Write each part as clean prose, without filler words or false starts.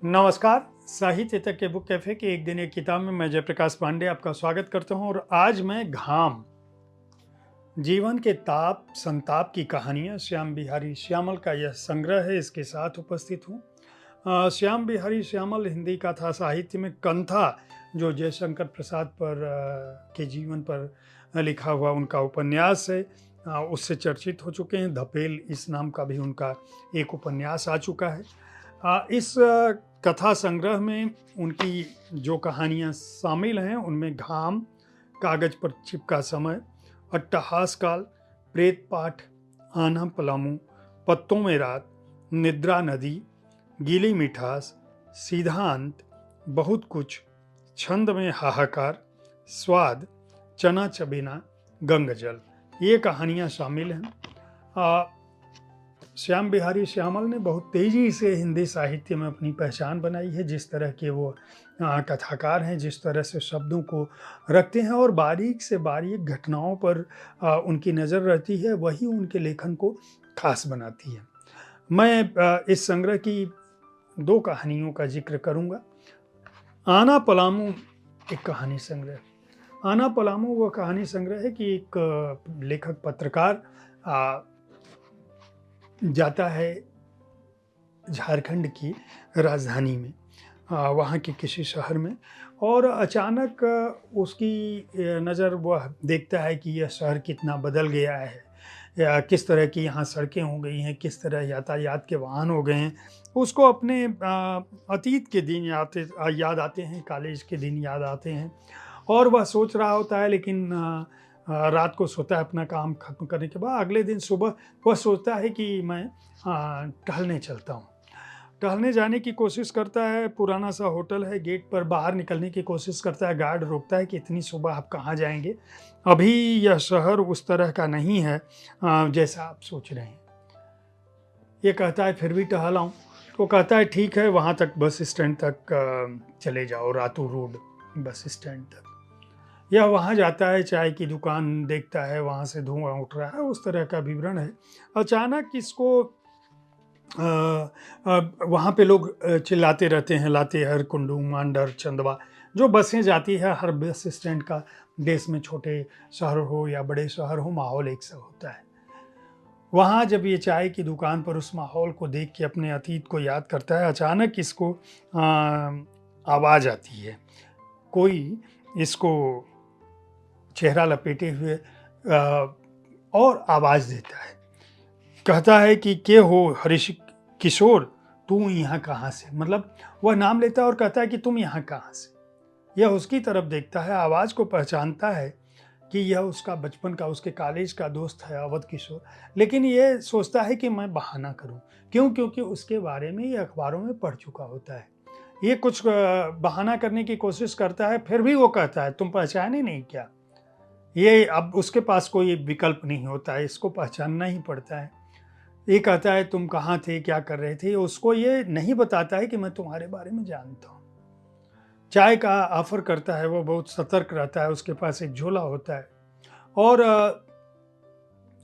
नमस्कार। साहित्य तक के बुक कैफे के एक दिन एक किताब में मैं जयप्रकाश पांडे आपका स्वागत करता हूं और आज मैं घाम जीवन के ताप संताप की कहानियां श्याम बिहारी श्यामल का यह संग्रह है, इसके साथ उपस्थित हूं। श्याम बिहारी श्यामल हिंदी कथा साहित्य में कंथा जो जयशंकर प्रसाद पर के जीवन पर लिखा हुआ उनका उपन्यास है, उससे चर्चित हो चुके हैं। धपेल इस नाम का भी उनका एक उपन्यास आ चुका है। इस कथा संग्रह में उनकी जो कहानियाँ शामिल हैं उनमें घाम, कागज पर चिपका समय, अट्टहास काल, प्रेत पाठ, आन्हा पलामू, पत्तों में रात, निद्रा नदी, गीली मिठास, सिद्धांत, बहुत कुछ, छंद में हाहाकार, स्वाद, चना चबेना, गंगजल, ये कहानियाँ शामिल हैं। श्याम बिहारी श्यामल ने बहुत तेज़ी से हिंदी साहित्य में अपनी पहचान बनाई है। जिस तरह के वो कथाकार हैं, जिस तरह से शब्दों को रखते हैं और बारीक से बारीक घटनाओं पर उनकी नज़र रहती है, वही उनके लेखन को खास बनाती है। मैं इस संग्रह की दो कहानियों का जिक्र करूँगा। आना पलामू एक कहानी संग्रह। आना पलामू वह कहानी संग्रह है कि एक लेखक पत्रकार जाता है झारखंड की राजधानी में, वहाँ के किसी शहर में, और अचानक उसकी नज़र वह देखता है कि यह शहर कितना बदल गया है, या किस तरह की यहाँ सड़कें हो गई हैं, किस तरह यातायात के वाहन हो गए हैं। उसको अपने अतीत के दिन याद आते हैं, कॉलेज के दिन याद आते हैं, और वह सोच रहा होता है, लेकिन रात को सोता है अपना काम खत्म करने के बाद। अगले दिन सुबह वह सोचता है कि मैं टहलने चलता हूँ। टहलने जाने की कोशिश करता है, पुराना सा होटल है, गेट पर बाहर निकलने की कोशिश करता है, गार्ड रोकता है कि इतनी सुबह आप कहाँ जाएंगे, अभी यह शहर उस तरह का नहीं है जैसा आप सोच रहे हैं। ये कहता है फिर भी टहल आऊँ, तो कहता है ठीक है, वहाँ तक बस स्टैंड तक चले जाओ, रातू रोड बस स्टैंड तक। यह वहाँ जाता है, चाय की दुकान देखता है, वहाँ से धुआं उठ रहा है, उस तरह का विवरण है। अचानक इसको वहाँ पे लोग चिल्लाते रहते हैं, लातेहर, कुंडू, मांडर, चंदवा, जो बसें जाती है, हर बस स्टैंड का देश में छोटे शहर हो या बड़े शहर हो, माहौल एक सा होता है। वहाँ जब ये चाय की दुकान पर उस माहौल को देख के अपने अतीत को याद करता है, अचानक इसको आवाज़ आती है। कोई इसको चेहरा लपेटे हुए और आवाज़ देता है, कहता है कि के हो हरीश किशोर, तू यहाँ कहाँ से। मतलब वह नाम लेता है और कहता है कि तुम यहाँ कहाँ से। यह उसकी तरफ देखता है, आवाज़ को पहचानता है कि यह उसका बचपन का, उसके कॉलेज का दोस्त है अवध किशोर, लेकिन ये सोचता है कि मैं बहाना करूं। क्यों? क्योंकि उसके बारे में ये अखबारों में पढ़ चुका होता है। ये कुछ बहाना करने की कोशिश करता है, फिर भी वो कहता है तुम पहचाने नहीं क्या। ये अब उसके पास कोई विकल्प नहीं होता है, इसको पहचानना ही पड़ता है। ये कहता है तुम कहाँ थे, क्या कर रहे थे। उसको ये नहीं बताता है कि मैं तुम्हारे बारे में जानता हूँ। चाय का ऑफर करता है, वो बहुत सतर्क रहता है, उसके पास एक झोला होता है और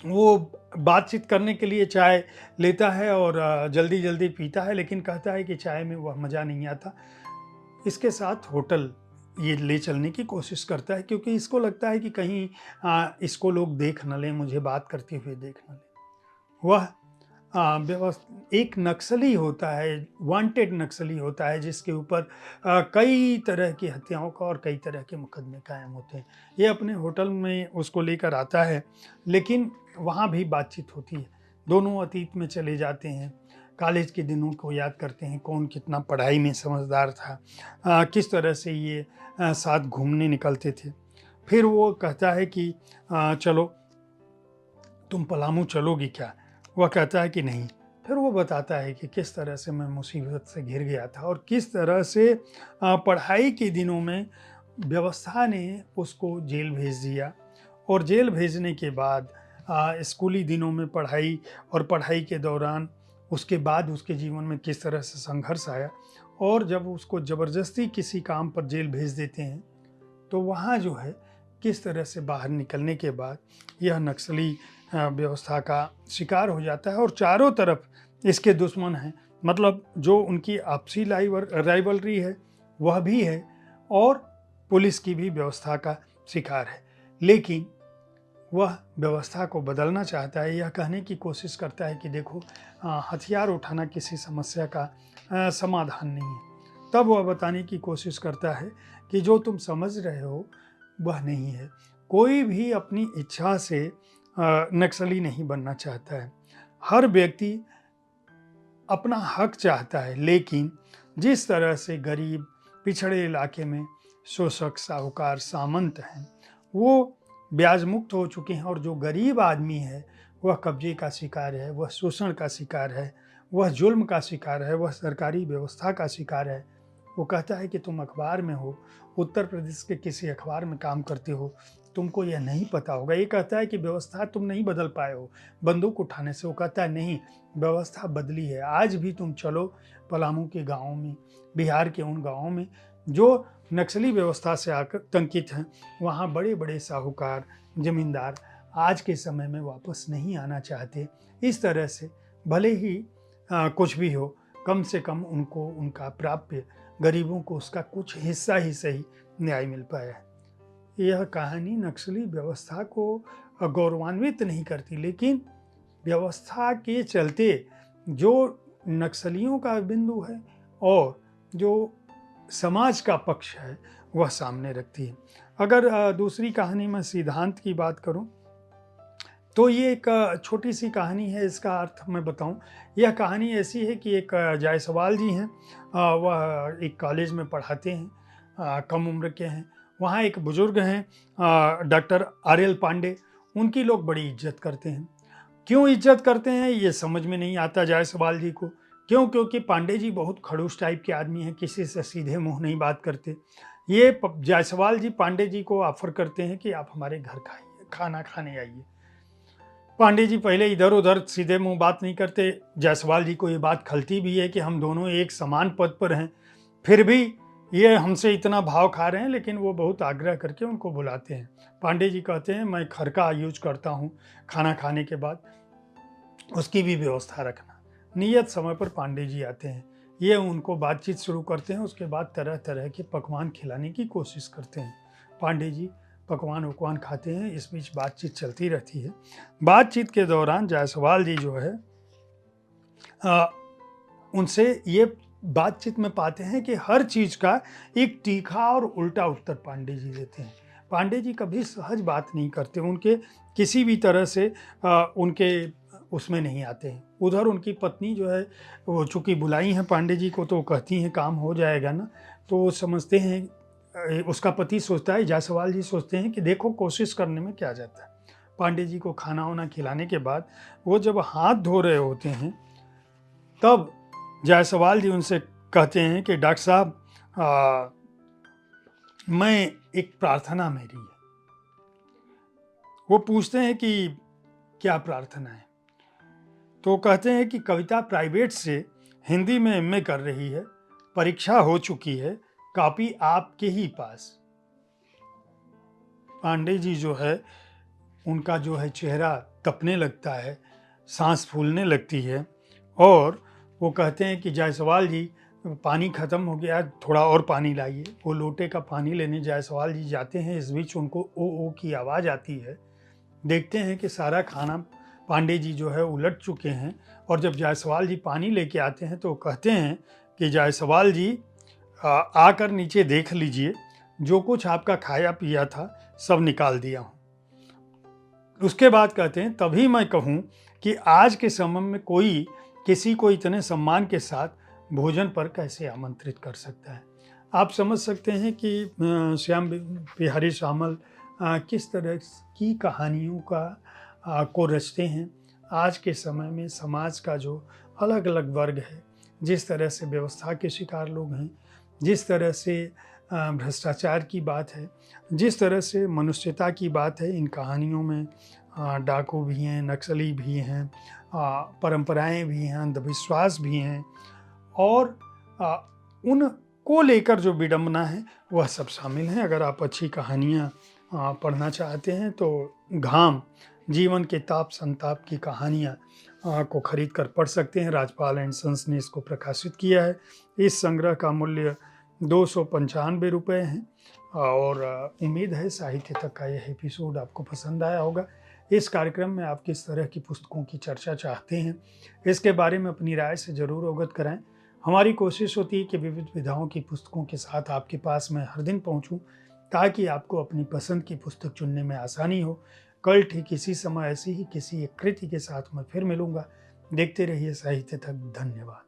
वो बातचीत करने के लिए चाय लेता है और जल्दी जल्दी पीता है, लेकिन कहता है कि चाय में वह मज़ा नहीं आता। इसके साथ होटल ये ले चलने की कोशिश करता है, क्योंकि इसको लगता है कि कहीं इसको लोग देख न लें, मुझे बात करते हुए देख न लें। वह एक नक्सली होता है, वांटेड नक्सली होता है, जिसके ऊपर कई तरह की हत्याओं का और कई तरह के मुकदमे कायम होते हैं। ये अपने होटल में उसको लेकर आता है, लेकिन वहाँ भी बातचीत होती है। दोनों अतीत में चले जाते हैं, कॉलेज के दिनों को याद करते हैं, कौन कितना पढ़ाई में समझदार था, किस तरह से ये साथ घूमने निकलते थे। फिर वो कहता है कि चलो तुम पलामू चलोगी क्या। वह कहता है कि नहीं। फिर वो बताता है कि किस तरह से मैं मुसीबत से घिर गया था और किस तरह से पढ़ाई के दिनों में व्यवस्था ने उसको जेल भेज दिया, और जेल भेजने के बाद स्कूली दिनों में पढ़ाई और पढ़ाई के दौरान उसके बाद उसके जीवन में किस तरह से संघर्ष आया, और जब उसको ज़बरदस्ती किसी काम पर जेल भेज देते हैं तो वहाँ जो है किस तरह से बाहर निकलने के बाद यह नक्सली व्यवस्था का शिकार हो जाता है और चारों तरफ इसके दुश्मन हैं मतलब जो उनकी आपसी राइवलरी है वह भी है, और पुलिस की भी व्यवस्था का शिकार है। लेकिन वह व्यवस्था को बदलना चाहता है, यह कहने की कोशिश करता है कि देखो, हथियार उठाना किसी समस्या का समाधान नहीं है। तब वह बताने की कोशिश करता है कि जो तुम समझ रहे हो वह नहीं है। कोई भी अपनी इच्छा से नक्सली नहीं बनना चाहता है। हर व्यक्ति अपना हक चाहता है, लेकिन जिस तरह से गरीब पिछड़े इलाके में शोषक, साहूकार, सामंत हैं, वो ब्याज मुक्त हो चुके हैं, और जो गरीब आदमी है वह कब्जे का शिकार है, वह शोषण का शिकार है, वह जुल्म का शिकार है, वह सरकारी व्यवस्था का शिकार है। वो कहता है कि तुम अखबार में हो, उत्तर प्रदेश के किसी अखबार में काम करते हो, तुमको यह नहीं पता होगा। ये कहता है कि व्यवस्था तुम नहीं बदल पाए हो बंदूक उठाने से। वो कहता है नहीं, व्यवस्था बदली है। आज भी तुम चलो पलामू के गाँव में, बिहार के उन गाँवों में जो नक्सली व्यवस्था से आतंकित हैं, वहाँ बड़े बड़े साहूकार, जमींदार आज के समय में वापस नहीं आना चाहते। इस तरह से भले ही कुछ भी हो, कम से कम उनको उनका प्राप्य, गरीबों को उसका कुछ हिस्सा ही सही न्याय मिल पाया है। यह कहानी नक्सली व्यवस्था को गौरवान्वित नहीं करती, लेकिन व्यवस्था के चलते जो नक्सलियों का बिंदु है और जो समाज का पक्ष है वह सामने रखती है। अगर दूसरी कहानी में सिद्धांत की बात करूं, तो ये एक छोटी सी कहानी है। इसका अर्थ मैं बताऊं, यह कहानी ऐसी है कि एक जायसवाल जी हैं, वह एक कॉलेज में पढ़ाते हैं, कम उम्र के हैं। वहाँ एक बुजुर्ग हैं डॉक्टर आर.एल. पांडे, उनकी लोग बड़ी इज्जत करते हैं। क्यों इज्जत करते हैं ये समझ में नहीं आता जायसवाल जी को। क्यों? क्योंकि पांडे जी बहुत खड़ूस टाइप के आदमी हैं, किसी से सीधे मुंह नहीं बात करते। ये जायसवाल जी पांडे जी को ऑफर करते हैं कि आप हमारे घर खाना खाने आइए। पांडे जी पहले इधर उधर सीधे मुंह बात नहीं करते। जायसवाल जी को ये बात खलती भी है कि हम दोनों एक समान पद पर हैं, फिर भी ये हमसे इतना भाव खा रहे हैं, लेकिन वो बहुत आग्रह करके उनको बुलाते हैं। पांडे जी कहते हैं मैं घर का यूज करता हूँ, खाना खाने के बाद उसकी भी व्यवस्था रखना। नियत समय पर पांडे जी आते हैं, ये उनको बातचीत शुरू करते हैं। उसके बाद तरह तरह के पकवान खिलाने की कोशिश करते हैं। पांडे जी पकवान वकवान खाते हैं, इस बीच बातचीत चलती रहती है। बातचीत के दौरान जायसवाल जी जो है उनसे ये बातचीत में पाते हैं कि हर चीज का एक तीखा और उल्टा उत्तर पांडे जी देते हैं। पांडे जी कभी सहज बात नहीं करते, उनके किसी भी तरह से उनके उसमें नहीं आते हैं। उधर उनकी पत्नी जो है, वो चूंकि बुलाई हैं पांडे जी को, तो वो कहती हैं काम हो जाएगा ना, तो वो समझते हैं, उसका पति सोचता है, जायसवाल जी सोचते हैं कि देखो कोशिश करने में क्या जाता है। पांडे जी को खाना वाना खिलाने के बाद वो जब हाथ धो रहे होते हैं, तब जायसवाल जी उनसे कहते हैं कि डॉक्टर साहब, मैं एक प्रार्थना मेरी है। वो पूछते हैं कि क्या प्रार्थना है? तो कहते हैं कि कविता प्राइवेट से हिंदी में एमए कर रही है, परीक्षा हो चुकी है, कॉपी आपके ही पास। पांडे जी जो है, उनका जो है चेहरा तपने लगता है, सांस फूलने लगती है, और वो कहते हैं कि जायसवाल जी पानी ख़त्म हो गया, थोड़ा और पानी लाइए। वो लोटे का पानी लेने जायसवाल जी जाते हैं। इस बीच उनको ओ ओ की आवाज़ आती है। देखते हैं कि सारा खाना पांडे जी जो है उलट चुके हैं, और जब जायसवाल जी पानी लेके आते हैं तो कहते हैं कि जायसवाल जी आकर नीचे देख लीजिए, जो कुछ आपका खाया पिया था सब निकाल दिया हूँ। उसके बाद कहते हैं तभी मैं कहूँ कि आज के समय में कोई किसी को इतने सम्मान के साथ भोजन पर कैसे आमंत्रित कर सकता है। आप समझ सकते हैं कि श्याम बिहारी शामल किस तरह की कहानियों को रचते हैं। आज के समय में समाज का जो अलग अलग वर्ग है, जिस तरह से व्यवस्था के शिकार लोग हैं, जिस तरह से भ्रष्टाचार की बात है, जिस तरह से मनुष्यता की बात है, इन कहानियों में डाकू भी हैं, नक्सली भी हैं, परंपराएं भी हैं, अंधविश्वास भी हैं, और उनको लेकर जो विडंबना है वह सब शामिल हैं। अगर आप अच्छी कहानियाँ पढ़ना चाहते हैं तो घाम जीवन के ताप संताप की कहानियाँ को खरीद कर पढ़ सकते हैं। राजपाल एंड सन्स ने इसको प्रकाशित किया है। इस संग्रह का मूल्य 295 रुपये है और उम्मीद है साहित्य तक का यह एपिसोड आपको पसंद आया होगा। इस कार्यक्रम में आप किस तरह की पुस्तकों की चर्चा चाहते हैं, इसके बारे में अपनी राय से ज़रूर अवगत कराएं। हमारी कोशिश होती है कि विविध विधाओं की पुस्तकों के साथ आपके पास मैं हर दिन पहुंचूं, ताकि आपको अपनी पसंद की पुस्तक चुनने में आसानी हो। कल ठीक इसी समय ऐसी ही किसी एक कृति के साथ मैं फिर मिलूंगा। देखते रहिए साहित्य तक। धन्यवाद।